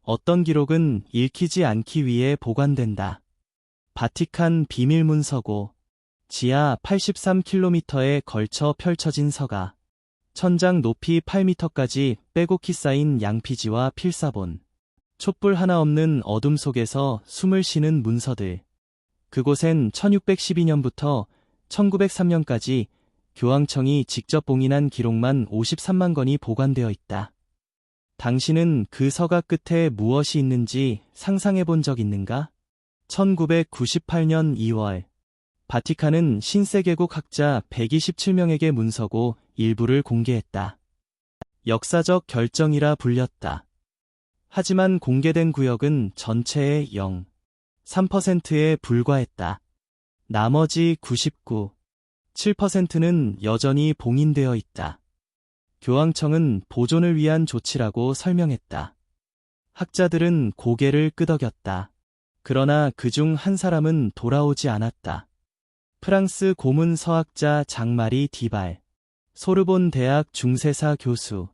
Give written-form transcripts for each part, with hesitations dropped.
어떤 기록은 읽히지 않기 위해 보관된다. 바티칸 비밀문서고 지하 83km에 걸쳐 펼쳐진 서가, 천장 높이 8m까지 빼곡히 쌓인 양피지와 필사본, 촛불 하나 없는 어둠 속에서 숨을 쉬는 문서들. 그곳엔 1612년부터 1903년까지 교황청이 직접 봉인한 기록만 53만 건이 보관되어 있다. 당신은 그 서가 끝에 무엇이 있는지 상상해 본 적 있는가? 1998년 2월, 바티칸은 신세계국 학자 127명에게 문서고 일부를 공개했다. 역사적 결정이라 불렸다. 하지만 공개된 구역은 전체의 0.3%에 불과했다. 나머지 99.7%는 여전히 봉인되어 있다. 교황청은 보존을 위한 조치라고 설명했다. 학자들은 고개를 끄덕였다. 그러나 그중 한 사람은 돌아오지 않았다. 프랑스 고문 서학자 장마리 디발, 소르본 대학 중세사 교수.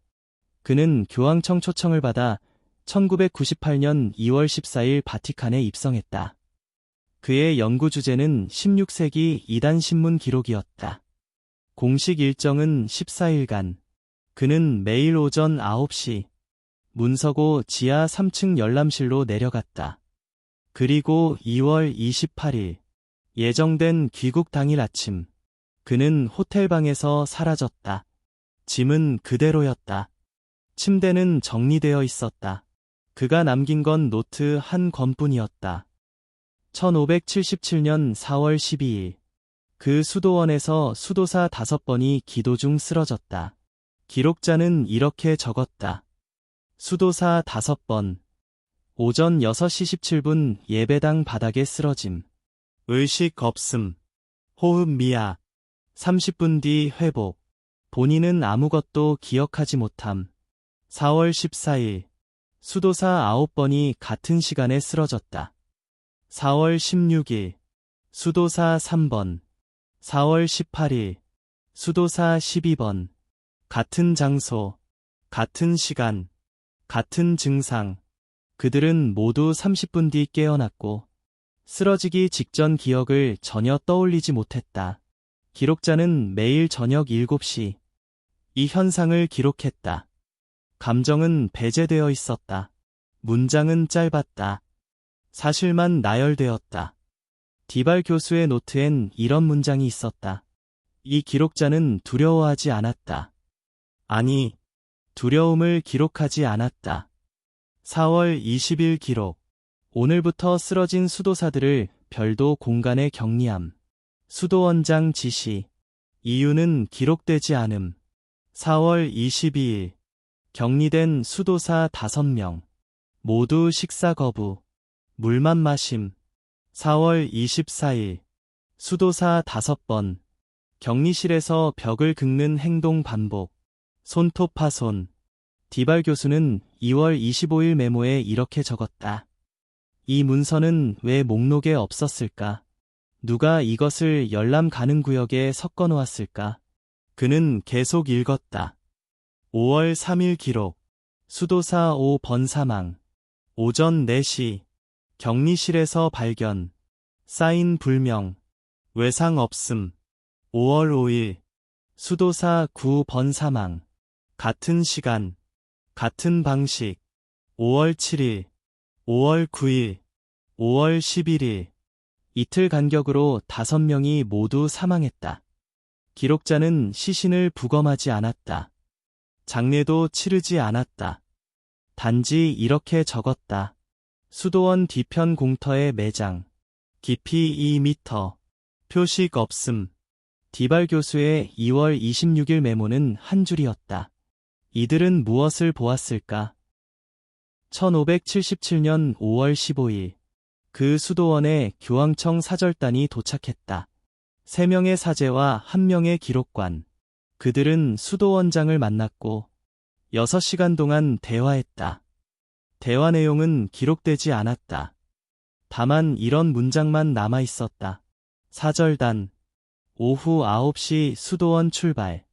그는 교황청 초청을 받아 1998년 2월 14일 바티칸에 입성했다. 그의 연구 주제는 16세기 이단 신문 기록이었다. 공식 일정은 14일간. 그는 매일 오전 9시 문서고 지하 3층 열람실로 내려갔다. 그리고 2월 28일 예정된 귀국 당일 아침 그는 호텔방에서 사라졌다. 짐은 그대로였다. 침대는 정리되어 있었다. 그가 남긴 건 노트 한 권뿐이었다. 1577년 4월 12일 그 수도원에서 수도사 5번이 기도 중 쓰러졌다. 기록자는 이렇게 적었다. 수도사 5번. 오전 6시 17분 예배당 바닥에 쓰러짐. 의식 없음. 호흡 미약. 30분 뒤 회복. 본인은 아무것도 기억하지 못함. 4월 14일. 수도사 9번이 같은 시간에 쓰러졌다. 4월 16일. 수도사 3번. 4월 18일. 수도사 12번. 같은 장소, 같은 시간, 같은 증상. 그들은 모두 30분 뒤 깨어났고 쓰러지기 직전 기억을 전혀 떠올리지 못했다. 기록자는 매일 저녁 7시 이 현상을 기록했다. 감정은 배제되어 있었다. 문장은 짧았다. 사실만 나열되었다. 디발 교수의 노트엔 이런 문장이 있었다. 이 기록자는 두려워하지 않았다. 아니, 두려움을 기록하지 않았다. 4월 20일 기록. 오늘부터 쓰러진 수도사들을 별도 공간에 격리함. 수도원장 지시. 이유는 기록되지 않음. 4월 22일. 격리된 수도사 5명. 모두 식사 거부. 물만 마심. 4월 24일. 수도사 5번. 격리실에서 벽을 긁는 행동 반복. 손톱 파손. 디발 교수는 2월 25일 메모에 이렇게 적었다. 이 문서는 왜 목록에 없었을까? 누가 이것을 열람 가능 구역에 섞어 놓았을까? 그는 계속 읽었다. 5월 3일 기록. 수도사 5번 사망. 오전 4시. 격리실에서 발견. 사인 불명. 외상 없음. 5월 5일. 수도사 9번 사망. 같은 시간, 같은 방식. 5월 7일, 5월 9일, 5월 11일. 이틀 간격으로 5명이 모두 사망했다. 기록자는 시신을 부검하지 않았다. 장례도 치르지 않았다. 단지 이렇게 적었다. 수도원 뒤편 공터에 매장. 깊이 2m. 표식 없음. 디발 교수의 2월 26일 메모는 한 줄이었다. 이들은 무엇을 보았을까? 1577년 5월 15일. 그 수도원에 교황청 사절단이 도착했다. 3명의 사제와 1명의 기록관. 그들은 수도원장을 만났고 6시간 동안 대화했다. 대화 내용은 기록되지 않았다. 다만 이런 문장만 남아 있었다. 사절단. 오후 9시 수도원 출발.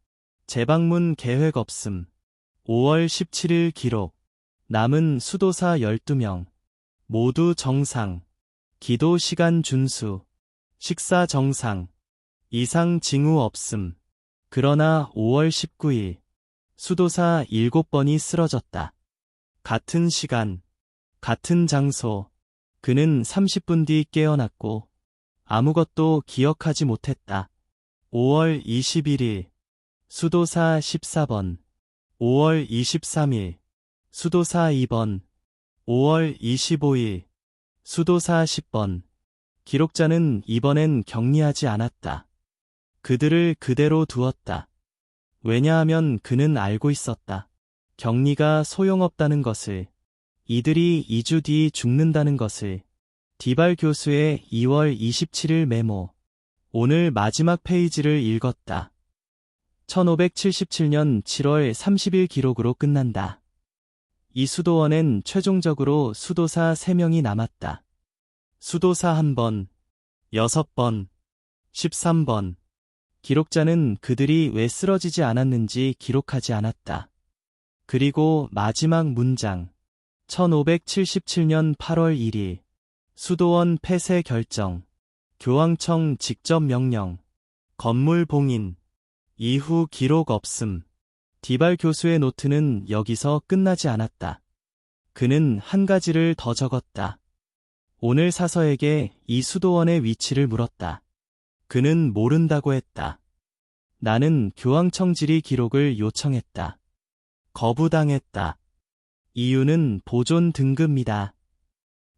재방문 계획 없음. 5월 17일 기록. 남은 수도사 12명. 모두 정상. 기도 시간 준수. 식사 정상. 이상 징후 없음. 그러나 5월 19일. 수도사 7번이 쓰러졌다. 같은 시간. 같은 장소. 그는 30분 뒤 깨어났고 아무것도 기억하지 못했다. 5월 21일. 수도사 14번. 5월 23일. 수도사 2번. 5월 25일. 수도사 10번. 기록자는 이번엔 격리하지 않았다. 그들을 그대로 두었다. 왜냐하면 그는 알고 있었다. 격리가 소용없다는 것을, 이들이 2주 뒤 죽는다는 것을. 디발 교수의 2월 27일 메모. 오늘 마지막 페이지를 읽었다. 1577년 7월 30일 기록으로 끝난다. 이 수도원엔 최종적으로 수도사 3명이 남았다. 수도사 1번, 6번, 13번. 기록자는 그들이 왜 쓰러지지 않았는지 기록하지 않았다. 그리고 마지막 문장. 1577년 8월 1일. 수도원 폐쇄 결정. 교황청 직접 명령. 건물 봉인. 이후 기록 없음. 디발 교수의 노트는 여기서 끝나지 않았다. 그는 한 가지를 더 적었다. 오늘 사서에게 이 수도원의 위치를 물었다. 그는 모른다고 했다. 나는 교황청 지리 기록을 요청했다. 거부당했다. 이유는 보존 등급이다.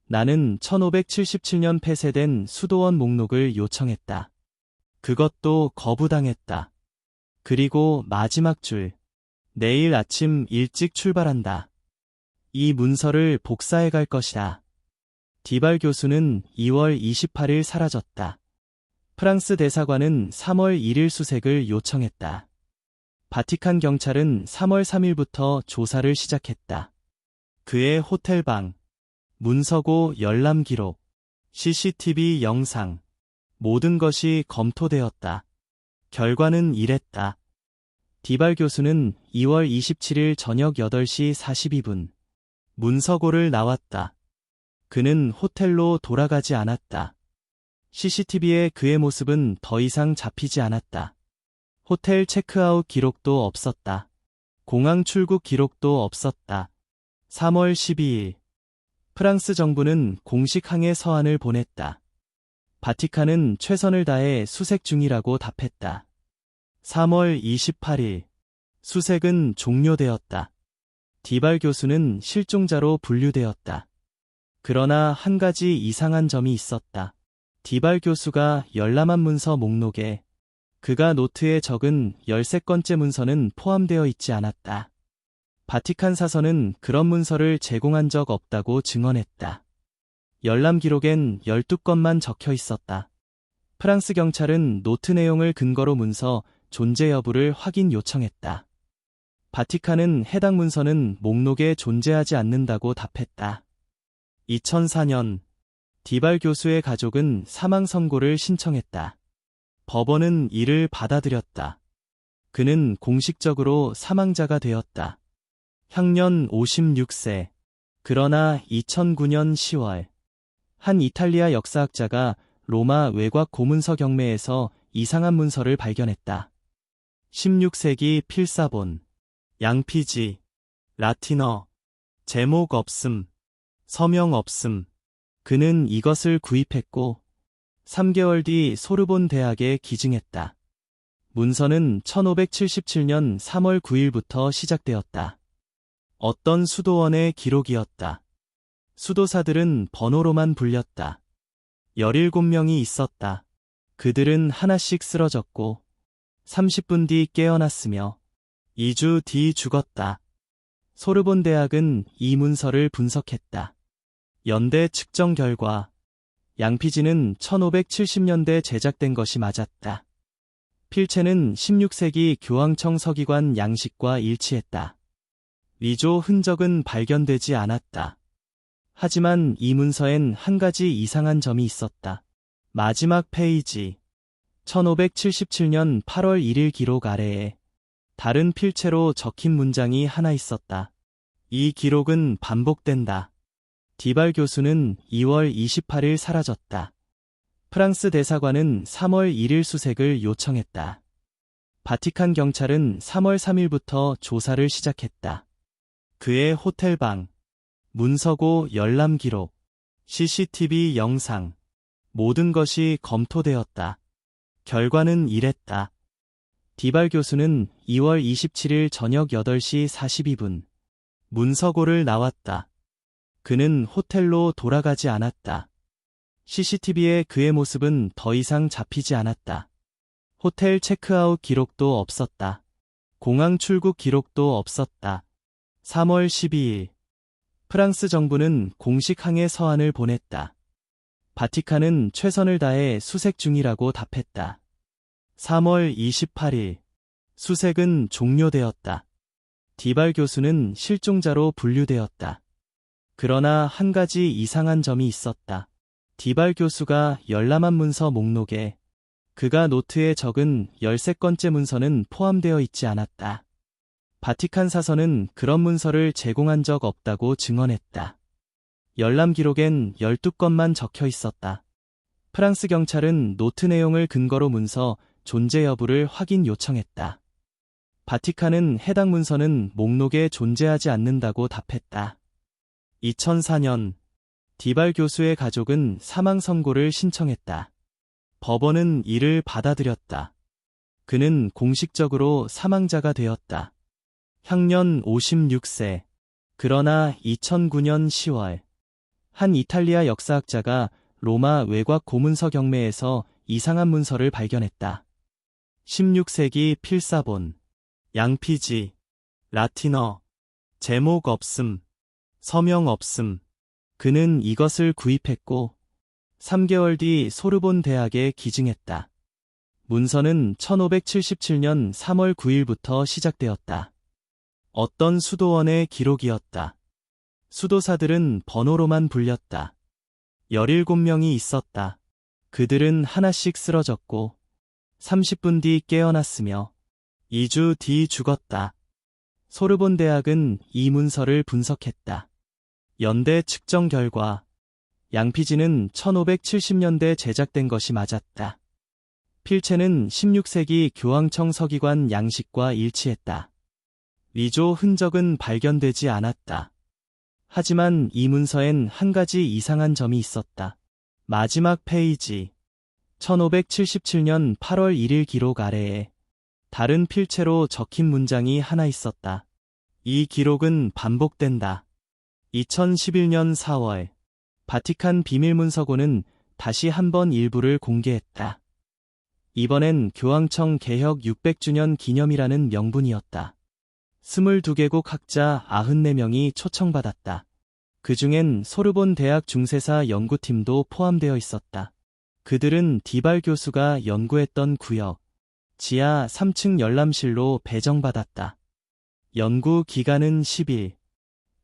나는 1577년 폐쇄된 수도원 목록을 요청했다. 그것도 거부당했다. 그리고 마지막 줄. 내일 아침 일찍 출발한다. 이 문서를 복사해 갈 것이다. 디발 교수는 2월 28일 사라졌다. 프랑스 대사관은 3월 1일 수색을 요청했다. 바티칸 경찰은 3월 3일부터 조사를 시작했다. 그의 호텔방, 문서고 열람 기록, CCTV 영상, 모든 것이 검토되었다. 결과는 이랬다. 디발 교수는 2월 27일 저녁 8시 42분 문서고를 나왔다. 그는 호텔로 돌아가지 않았다. CCTV에 그의 모습은 더 이상 잡히지 않았다. 호텔 체크아웃 기록도 없었다. 공항 출국 기록도 없었다. 3월 12일. 프랑스 정부는 공식 항해 서한을 보냈다. 바티칸은 최선을 다해 수색 중이라고 답했다. 3월 28일. 수색은 종료되었다. 디발 교수는 실종자로 분류되었다. 그러나 한 가지 이상한 점이 있었다. 디발 교수가 열람한 문서 목록에 그가 노트에 적은 13건째 문서는 포함되어 있지 않았다. 바티칸 사서는 그런 문서를 제공한 적 없다고 증언했다. 열람 기록엔 12건만 적혀 있었다. 프랑스 경찰은 노트 내용을 근거로 문서 존재 여부를 확인 요청했다. 바티칸은 해당 문서는 목록에 존재하지 않는다고 답했다. 2004년 디발 교수의 가족은 사망 선고를 신청했다. 법원은 이를 받아들였다. 그는 공식적으로 사망자가 되었다. 향년 56세. 그러나 2009년 10월 한 이탈리아 역사학자가 로마 외곽 고문서 경매에서 이상한 문서를 발견했다. 16세기 필사본, 양피지, 라틴어, 제목 없음, 서명 없음. 그는 이것을 구입했고 3개월 뒤 소르본 대학에 기증했다. 문서는 1577년 3월 9일부터 시작되었다. 어떤 수도원의 기록이었다. 수도사들은 번호로만 불렸다. 17명이 있었다. 그들은 하나씩 쓰러졌고 30분 뒤 깨어났으며 2주 뒤 죽었다. 소르본 대학은 이 문서를 분석했다. 연대 측정 결과 양피지는 1570년대 제작된 것이 맞았다. 필체는 16세기 교황청 서기관 양식과 일치했다. 위조 흔적은 발견되지 않았다. 하지만 이 문서엔 한 가지 이상한 점이 있었다. 마지막 페이지. 1577년 8월 1일 기록 아래에 다른 필체로 적힌 문장이 하나 있었다. 이 기록은 반복된다. 디발 교수는 2월 28일 사라졌다. 프랑스 대사관은 3월 1일 수색을 요청했다. 바티칸 경찰은 3월 3일부터 조사를 시작했다. 그의 호텔방, 문서고 열람 기록, CCTV 영상, 모든 것이 검토되었다. 결과는 이랬다. 디발 교수는 2월 27일 저녁 8시 42분 문서고를 나왔다. 그는 호텔로 돌아가지 않았다. CCTV에 그의 모습은 더 이상 잡히지 않았다. 호텔 체크아웃 기록도 없었다. 공항 출국 기록도 없었다. 3월 12일 프랑스 정부는 공식 항해 서한을 보냈다. 바티칸은 최선을 다해 수색 중이라고 답했다. 3월 28일 수색은 종료되었다. 디발 교수는 실종자로 분류되었다. 그러나 한 가지 이상한 점이 있었다. 디발 교수가 열람한 문서 목록에 그가 노트에 적은 13건째 문서는 포함되어 있지 않았다. 바티칸 사서는 그런 문서를 제공한 적 없다고 증언했다. 열람 기록엔 12건만 적혀 있었다. 프랑스 경찰은 노트 내용을 근거로 문서 존재 여부를 확인 요청했다. 바티칸은 해당 문서는 목록에 존재하지 않는다고 답했다. 2004년 디발 교수의 가족은 사망 선고를 신청했다. 법원은 이를 받아들였다. 그는 공식적으로 사망자가 되었다. 향년 56세. 그러나 2009년 10월 한 이탈리아 역사학자가 로마 외곽 고문서 경매에서 이상한 문서를 발견했다. 16세기 필사본, 양피지, 라틴어, 제목 없음, 서명 없음. 그는 이것을 구입했고 3개월 뒤 소르본 대학에 기증했다. 문서는 1577년 3월 9일부터 시작되었다. 어떤 수도원의 기록이었다. 수도사들은 번호로만 불렸다. 17명이 있었다. 그들은 하나씩 쓰러졌고 30분 뒤 깨어났으며 2주 뒤 죽었다. 소르본 대학은 이 문서를 분석했다. 연대 측정 결과 양피지는 1570년대 제작된 것이 맞았다. 필체는 16세기 교황청 서기관 양식과 일치했다. 위조 흔적은 발견되지 않았다. 하지만 이 문서엔 한 가지 이상한 점이 있었다. 마지막 페이지 1577년 8월 1일 기록 아래에 다른 필체로 적힌 문장이 하나 있었다. 이 기록은 반복된다. 2011년 4월 바티칸 비밀문서고는 다시 한번 일부를 공개했다. 이번엔 교황청 개혁 600주년 기념이라는 명분이었다. 22개국 학자 94명이 초청받았다. 그중엔 소르본 대학 중세사 연구팀도 포함되어 있었다. 그들은 디발 교수가 연구했던 구역, 지하 3층 열람실로 배정받았다. 연구 기간은 10일.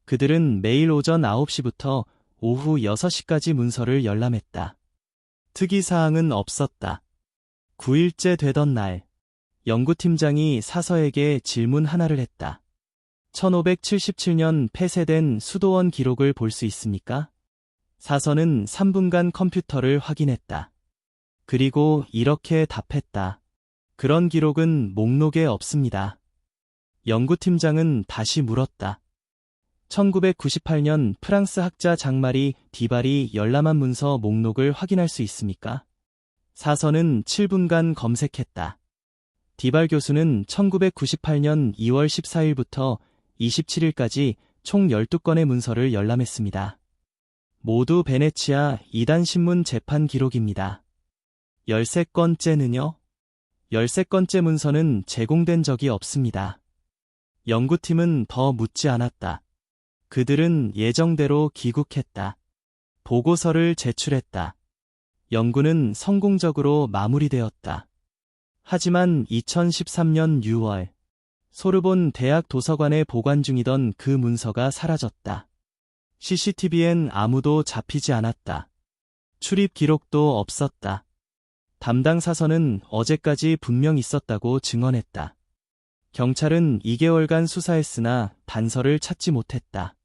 그들은 매일 오전 9시부터 오후 6시까지 문서를 열람했다. 특이사항은 없었다. 9일째 되던 날, 연구팀장이 사서에게 질문 하나를 했다. 1577년 폐쇄된 수도원 기록을 볼 수 있습니까? 사서는 3분간 컴퓨터를 확인했다. 그리고 이렇게 답했다. 그런 기록은 목록에 없습니다. 연구팀장은 다시 물었다. 1998년 프랑스 학자 장마리 디발이 열람한 문서 목록을 확인할 수 있습니까? 사서는 7분간 검색했다. 디발 교수는 1998년 2월 14일부터 27일까지 총 12건의 문서를 열람했습니다. 모두 베네치아 2단 신문 재판 기록입니다. 13건째는요? 13건째 문서는 제공된 적이 없습니다. 연구팀은 더 묻지 않았다. 그들은 예정대로 귀국했다. 보고서를 제출했다. 연구는 성공적으로 마무리되었다. 하지만 2013년 6월 소르본 대학 도서관에 보관 중이던 그 문서가 사라졌다. CCTV엔 아무도 잡히지 않았다. 출입 기록도 없었다. 담당 사서는 어제까지 분명 있었다고 증언했다. 경찰은 2개월간 수사했으나 단서를 찾지 못했다.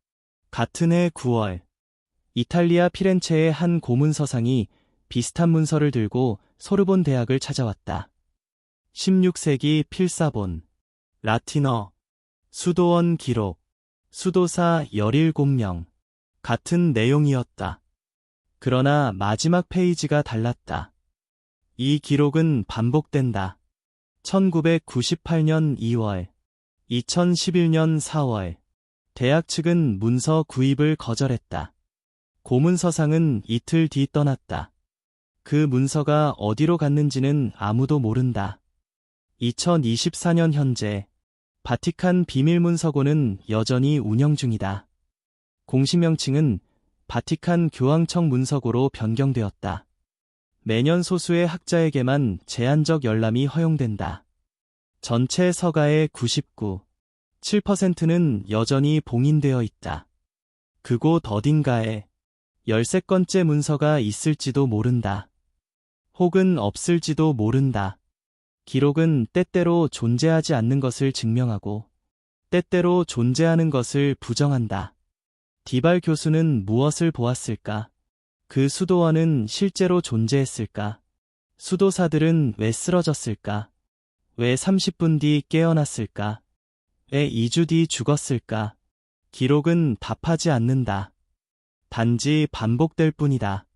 같은 해 9월, 이탈리아 피렌체의 한 고문 서상이 비슷한 문서를 들고 소르본 대학을 찾아왔다. 16세기 필사본, 라틴어, 수도원 기록, 수도사 17명, 같은 내용이었다. 그러나 마지막 페이지가 달랐다. 이 기록은 반복된다. 1998년 2월, 2011년 4월, 대학 측은 문서 구입을 거절했다. 고문 서상은 이틀 뒤 떠났다. 그 문서가 어디로 갔는지는 아무도 모른다. 2024년 현재, 바티칸 비밀문서고는 여전히 운영 중이다. 공식 명칭은 바티칸 교황청 문서고로 변경되었다. 매년 소수의 학자에게만 제한적 열람이 허용된다. 전체 서가의 99.7%는 여전히 봉인되어 있다. 그곳 어딘가에 13건째 문서가 있을지도 모른다. 혹은 없을지도 모른다. 기록은 때때로 존재하지 않는 것을 증명하고 때때로 존재하는 것을 부정한다. 디발 교수는 무엇을 보았을까? 그 수도원은 실제로 존재했을까? 수도사들은 왜 쓰러졌을까? 왜 30분 뒤 깨어났을까? 왜 2주 뒤 죽었을까? 기록은 답하지 않는다. 단지 반복될 뿐이다.